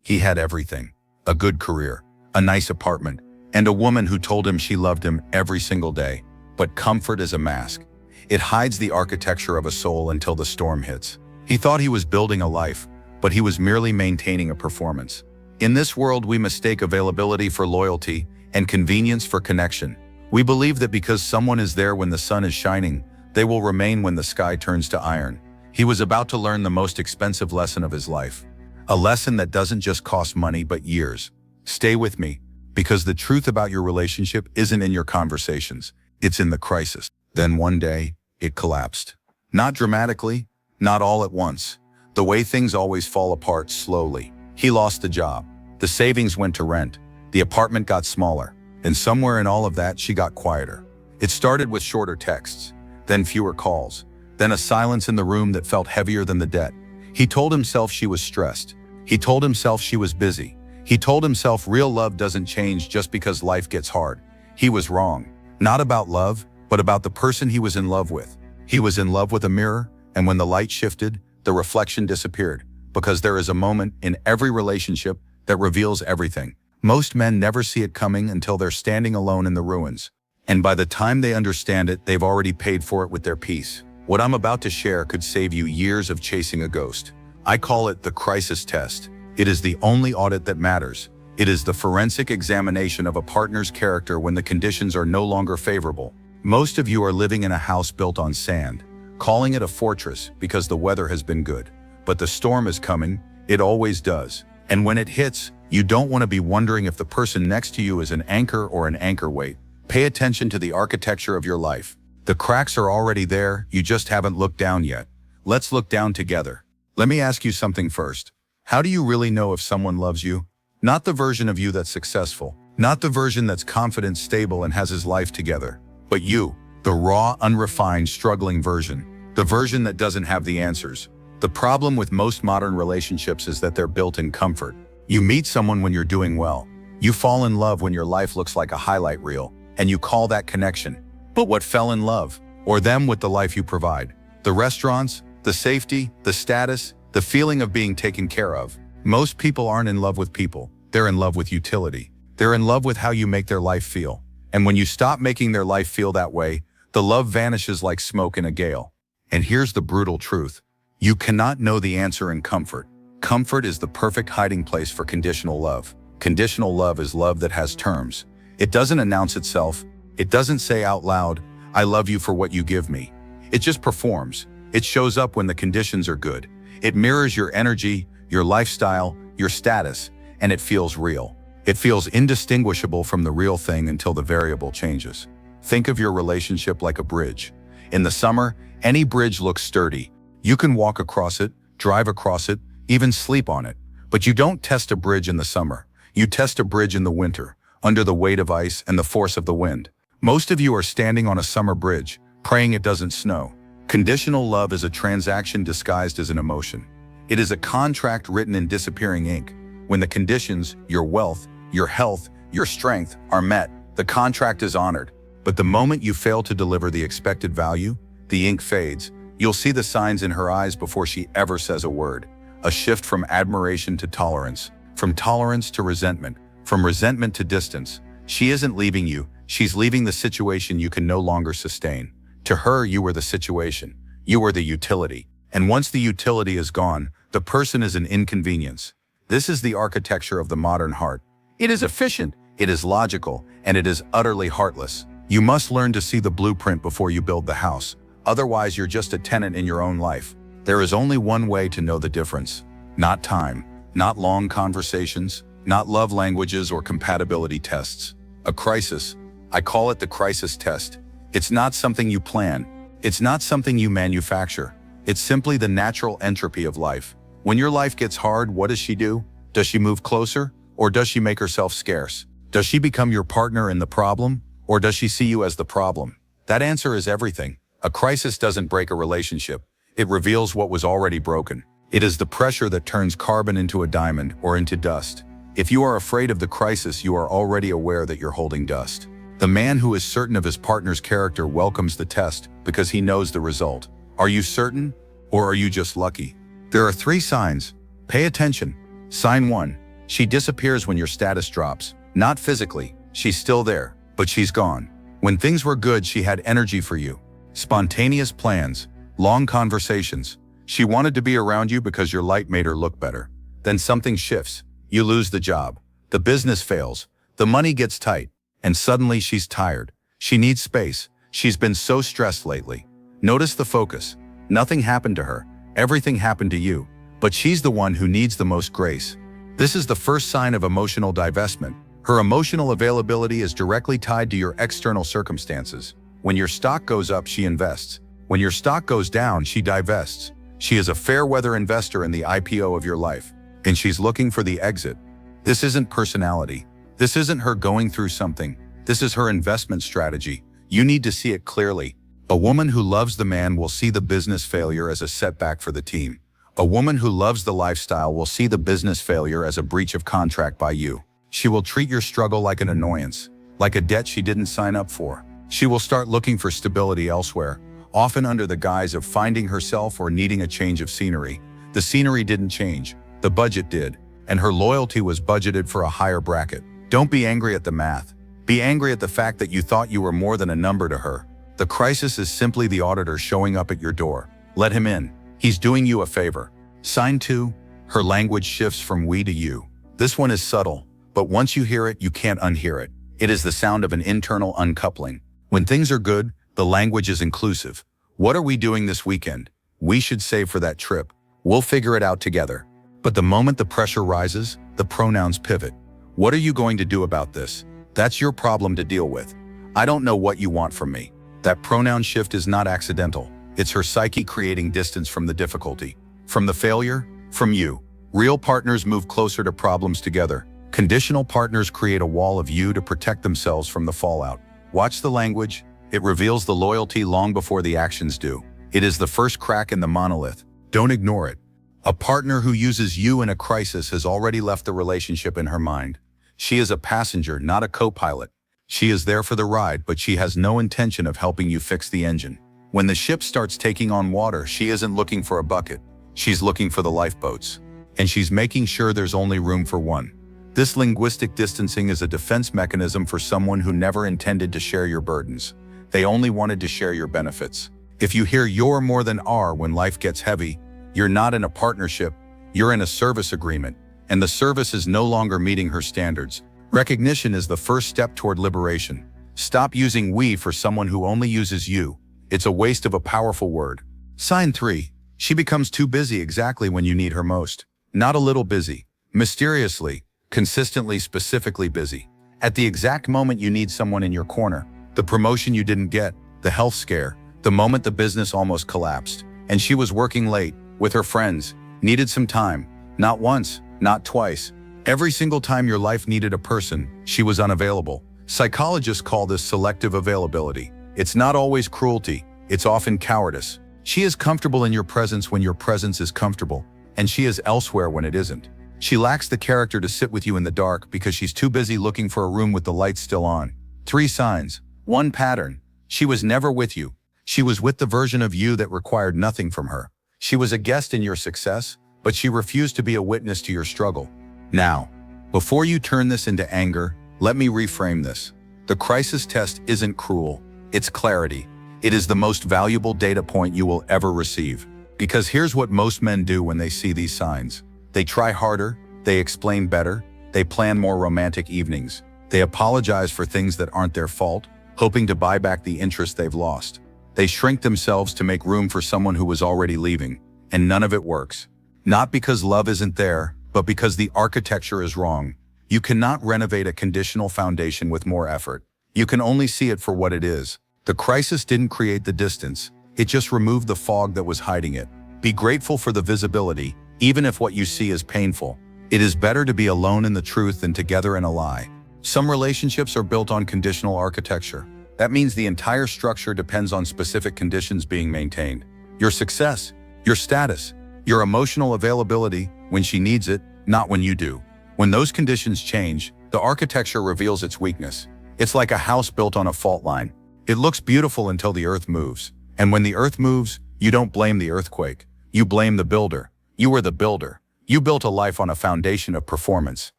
He had everything: a good career, a nice apartment, and a woman who told him she loved him every single day. But comfort is a mask. It hides the architecture of a soul until the storm hits. He thought he was building a life, but he was merely maintaining a performance. In this world, we mistake availability for loyalty and convenience for connection. We believe that because someone is there when the sun is shining, they will remain when the sky turns to iron. He was about to learn the most expensive lesson of his life. A lesson that doesn't just cost money, but years. Stay with me, because the truth about your relationship isn't in your conversations. It's in the crisis. Then one day, it collapsed. Not dramatically, not all at once. The way things always fall apart slowly. He lost the job. The savings went to rent. The apartment got smaller. And somewhere in all of that, she got quieter. It started with shorter texts, then fewer calls, then a silence in the room that felt heavier than the debt. He told himself she was stressed. He told himself she was busy. He told himself real love doesn't change just because life gets hard. He was wrong. Not about love, but about the person he was in love with. He was in love with a mirror, and when the light shifted, the reflection disappeared. Because there is a moment in every relationship that reveals everything. Most men never see it coming until they're standing alone in the ruins. And by the time they understand it, they've already paid for it with their peace. What I'm about to share could save you years of chasing a ghost. I call it the crisis test. It is the only audit that matters. It is the forensic examination of a partner's character when the conditions are no longer favorable. Most of you are living in a house built on sand, calling it a fortress because the weather has been good. But the storm is coming, it always does. And when it hits, you don't want to be wondering if the person next to you is an anchor or an anchor weight. Pay attention to the architecture of your life. The cracks are already there, you just haven't looked down yet. Let's look down together. Let me ask you something first. How do you really know if someone loves you? Not the version of you that's successful, not the version that's confident, stable, and has his life together, but you, the raw, unrefined, struggling version, the version that doesn't have the answers. The problem with most modern relationships is that they're built in comfort. You meet someone when you're doing well. You fall in love when your life looks like a highlight reel, and you call that connection. But what fell in love? Or them with the life you provide? The restaurants, the safety, the status, the feeling of being taken care of. Most people aren't in love with people. They're in love with utility. They're in love with how you make their life feel. And when you stop making their life feel that way, the love vanishes like smoke in a gale. And here's the brutal truth. You cannot know the answer in comfort. Comfort is the perfect hiding place for conditional love. Conditional love is love that has terms. It doesn't announce itself. It doesn't say out loud, "I love you for what you give me." It just performs. It shows up when the conditions are good. It mirrors your energy, your lifestyle, your status, and it feels real. It feels indistinguishable from the real thing until the variable changes. Think of your relationship like a bridge. In the summer, any bridge looks sturdy. You can walk across it, drive across it, even sleep on it. But you don't test a bridge in the summer. You test a bridge in the winter, under the weight of ice and the force of the wind. Most of you are standing on a summer bridge, praying it doesn't snow. Conditional love is a transaction disguised as an emotion. It is a contract written in disappearing ink. When the conditions, your wealth, your health, your strength, are met, the contract is honored. But the moment you fail to deliver the expected value, the ink fades. You'll see the signs in her eyes before she ever says a word. A shift from admiration to tolerance, from tolerance to resentment, from resentment to distance. She isn't leaving you, she's leaving the situation you can no longer sustain. To her, you were the situation. You were the utility. And once the utility is gone, the person is an inconvenience. This is the architecture of the modern heart. It is efficient, it is logical, and it is utterly heartless. You must learn to see the blueprint before you build the house. Otherwise, you're just a tenant in your own life. There is only one way to know the difference. Not time, not long conversations, not love languages or compatibility tests. A crisis. I call it the crisis test. It's not something you plan. It's not something you manufacture. It's simply the natural entropy of life. When your life gets hard, what does she do? Does she move closer? Or does she make herself scarce? Does she become your partner in the problem? Or does she see you as the problem? That answer is everything. A crisis doesn't break a relationship. It reveals what was already broken. It is the pressure that turns carbon into a diamond or into dust. If you are afraid of the crisis, you are already aware that you're holding dust. The man who is certain of his partner's character welcomes the test because he knows the result. Are you certain, or are you just lucky? There are 3 signs. Pay attention. Sign 1. She disappears when your status drops. Not physically, she's still there, but she's gone. When things were good, she had energy for you. Spontaneous plans, long conversations. She wanted to be around you because your light made her look better. Then something shifts. You lose the job. The business fails. The money gets tight. And suddenly she's tired. She needs space. She's been so stressed lately. Notice the focus. Nothing happened to her. Everything happened to you. But she's the one who needs the most grace. This is the first sign of emotional divestment. Her emotional availability is directly tied to your external circumstances. When your stock goes up, she invests. When your stock goes down, she divests. She is a fair-weather investor in the IPO of your life, and she's looking for the exit. This isn't personality. This isn't her going through something. This is her investment strategy. You need to see it clearly. A woman who loves the man will see the business failure as a setback for the team. A woman who loves the lifestyle will see the business failure as a breach of contract by you. She will treat your struggle like an annoyance, like a debt she didn't sign up for. She will start looking for stability elsewhere, often under the guise of finding herself or needing a change of scenery. The scenery didn't change, the budget did, and her loyalty was budgeted for a higher bracket. Don't be angry at the math. Be angry at the fact that you thought you were more than a number to her. The crisis is simply the auditor showing up at your door. Let him in. He's doing you a favor. Sign 2. Her language shifts from we to you. This one is subtle, but once you hear it, you can't unhear it. It is the sound of an internal uncoupling. When things are good, the language is inclusive. What are we doing this weekend? We should save for that trip. We'll figure it out together. But the moment the pressure rises, the pronouns pivot. What are you going to do about this? That's your problem to deal with. I don't know what you want from me. That pronoun shift is not accidental. It's her psyche creating distance from the difficulty. From the failure, from you. Real partners move closer to problems together. Conditional partners create a wall of you to protect themselves from the fallout. Watch the language. It reveals the loyalty long before the actions do. It is the first crack in the monolith. Don't ignore it. A partner who uses you in a crisis has already left the relationship in her mind. She is a passenger, not a co-pilot. She is there for the ride, but she has no intention of helping you fix the engine. When the ship starts taking on water, she isn't looking for a bucket. She's looking for the lifeboats. And she's making sure there's only room for one. This linguistic distancing is a defense mechanism for someone who never intended to share your burdens. They only wanted to share your benefits. If you hear you're more than are when life gets heavy, you're not in a partnership, you're in a service agreement, and the service is no longer meeting her standards. Recognition is the first step toward liberation. Stop using we for someone who only uses you. It's a waste of a powerful word. Sign 3. She becomes too busy exactly when you need her most. Not a little busy. Mysteriously, consistently, specifically busy. At the exact moment you need someone in your corner. The promotion you didn't get, the health scare, the moment the business almost collapsed. And she was working late, with her friends, needed some time. Not once, not twice. Every single time your life needed a person, she was unavailable. Psychologists call this selective availability. It's not always cruelty, it's often cowardice. She is comfortable in your presence when your presence is comfortable, and she is elsewhere when it isn't. She lacks the character to sit with you in the dark because she's too busy looking for a room with the lights still on. 3 signs. 1 pattern. She was never with you. She was with the version of you that required nothing from her. She was a guest in your success, but she refused to be a witness to your struggle. Now, before you turn this into anger, let me reframe this. The crisis test isn't cruel, it's clarity. It is the most valuable data point you will ever receive. Because here's what most men do when they see these signs. They try harder, they explain better, they plan more romantic evenings. They apologize for things that aren't their fault, hoping to buy back the interest they've lost. They shrink themselves to make room for someone who was already leaving, and none of it works. Not because love isn't there, but because the architecture is wrong. You cannot renovate a conditional foundation with more effort. You can only see it for what it is. The crisis didn't create the distance. It just removed the fog that was hiding it. Be grateful for the visibility, even if what you see is painful. It is better to be alone in the truth than together in a lie. Some relationships are built on conditional architecture. That means the entire structure depends on specific conditions being maintained. Your success, your status, your emotional availability when she needs it, not when you do. When those conditions change, the architecture reveals its weakness. It's like a house built on a fault line. It looks beautiful until the earth moves. And when the earth moves, you don't blame the earthquake. You blame the builder. You are the builder. You built a life on a foundation of performance.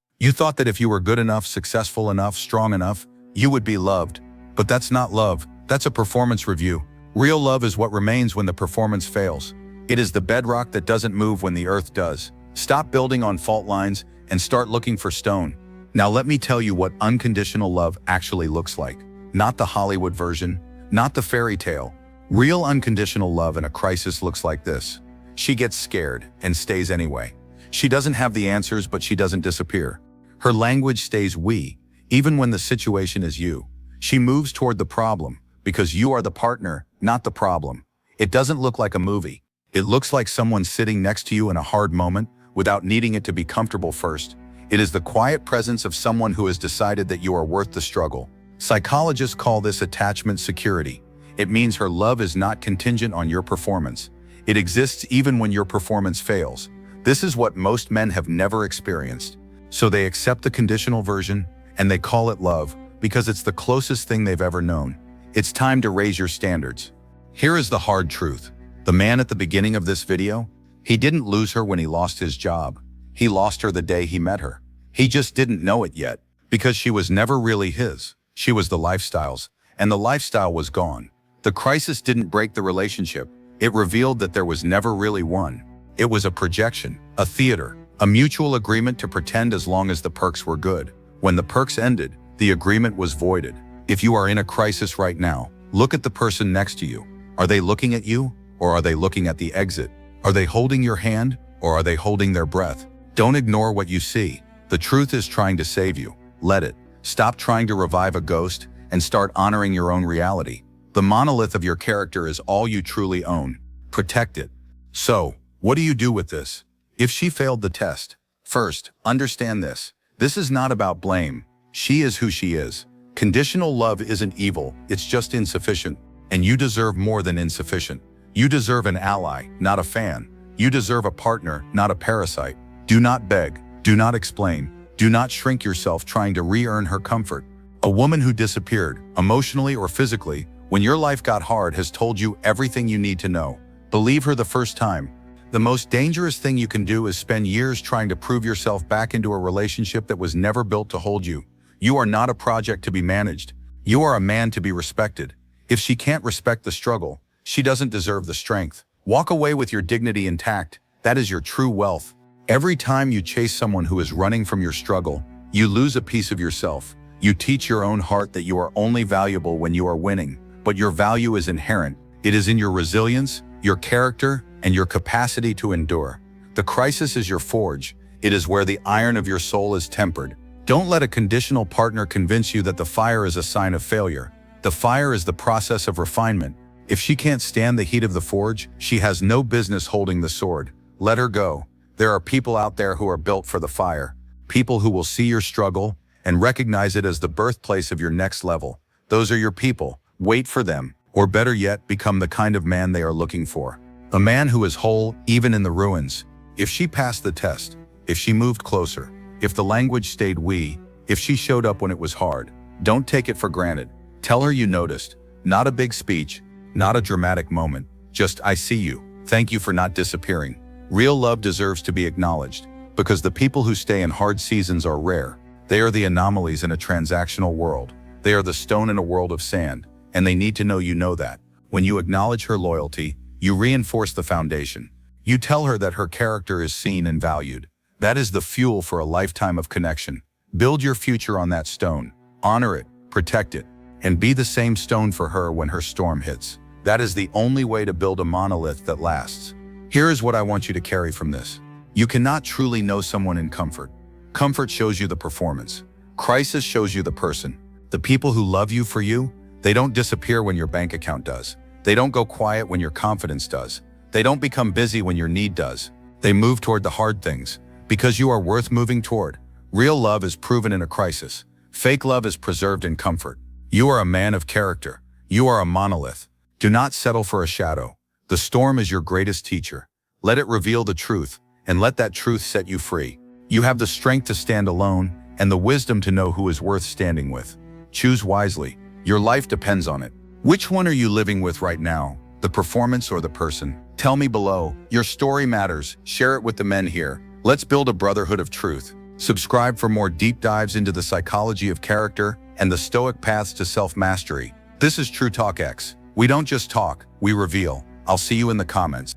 You thought that if you were good enough, successful enough, strong enough, you would be loved. But that's not love, that's a performance review. Real love is what remains when the performance fails. It is the bedrock that doesn't move when the earth does. Stop building on fault lines and start looking for stone. Now let me tell you what unconditional love actually looks like. Not the Hollywood version, not the fairy tale. Real unconditional love in a crisis looks like this. She gets scared and stays anyway. She doesn't have the answers, but she doesn't disappear. Her language stays we, even when the situation is you. She moves toward the problem because you are the partner, not the problem. It doesn't look like a movie. It looks like someone sitting next to you in a hard moment without needing it to be comfortable first. It is the quiet presence of someone who has decided that you are worth the struggle. Psychologists call this attachment security. It means her love is not contingent on your performance. It exists even when your performance fails. This is what most men have never experienced. So they accept the conditional version and they call it love because it's the closest thing they've ever known. It's time to raise your standards. Here is the hard truth. The man at the beginning of this video, he didn't lose her when he lost his job. He lost her the day he met her. He just didn't know it yet because she was never really his. She was the lifestyle's, and the lifestyle was gone. The crisis didn't break the relationship. It revealed that there was never really one. It was a projection, a theater, a mutual agreement to pretend as long as the perks were good. When the perks ended, the agreement was voided. If you are in a crisis right now, look at the person next to you. Are they looking at you, or are they looking at the exit? Are they holding your hand, or are they holding their breath? Don't ignore what you see. The truth is trying to save you. Let it. Stop trying to revive a ghost and start honoring your own reality. The monolith of your character is all you truly own. Protect it. So, what do you do with this? If she failed the test, first, understand this. This is not about blame. She is who she is. Conditional love isn't evil, it's just insufficient. And you deserve more than insufficient. You deserve an ally, not a fan. You deserve a partner, not a parasite. Do not beg. Do not explain. Do not shrink yourself trying to re-earn her comfort. A woman who disappeared, emotionally or physically, when your life got hard has told you everything you need to know. Believe her the first time. The most dangerous thing you can do is spend years trying to prove yourself back into a relationship that was never built to hold you. You are not a project to be managed. You are a man to be respected. If she can't respect the struggle, she doesn't deserve the strength. Walk away with your dignity intact. That is your true wealth. Every time you chase someone who is running from your struggle, you lose a piece of yourself. You teach your own heart that you are only valuable when you are winning, but your value is inherent. It is in your resilience, your character, and your capacity to endure. The crisis is your forge. It is where the iron of your soul is tempered. Don't let a conditional partner convince you that the fire is a sign of failure. The fire is the process of refinement. If she can't stand the heat of the forge, she has no business holding the sword. Let her go. There are people out there who are built for the fire. People who will see your struggle and recognize it as the birthplace of your next level. Those are your people. Wait for them. Or better yet, become the kind of man they are looking for. A man who is whole, even in the ruins. If she passed the test, if she moved closer, if the language stayed we, if she showed up when it was hard, don't take it for granted. Tell her you noticed. Not a big speech, not a dramatic moment. Just, I see you. Thank you for not disappearing. Real love deserves to be acknowledged, because the people who stay in hard seasons are rare. They are the anomalies in a transactional world. They are the stone in a world of sand, and they need to know you know that. When you acknowledge her loyalty, you reinforce the foundation. You tell her that her character is seen and valued. That is the fuel for a lifetime of connection. Build your future on that stone. Honor it, protect it, and be the same stone for her when her storm hits. That is the only way to build a monolith that lasts. Here is what I want you to carry from this. You cannot truly know someone in comfort. Comfort shows you the performance. Crisis shows you the person. The people who love you for you, they don't disappear when your bank account does. They don't go quiet when your confidence does. They don't become busy when your need does. They move toward the hard things, because you are worth moving toward. Real love is proven in a crisis. Fake love is preserved in comfort. You are a man of character. You are a monolith. Do not settle for a shadow. The storm is your greatest teacher. Let it reveal the truth, and let that truth set you free. You have the strength to stand alone, and the wisdom to know who is worth standing with. Choose wisely. Your life depends on it. Which one are you living with right now? The performance or the person? Tell me below. Your story matters. Share it with the men here. Let's build a brotherhood of truth. Subscribe for more deep dives into the psychology of character and the stoic paths to self-mastery. This is TruTalkX. We don't just talk, we reveal. I'll see you in the comments.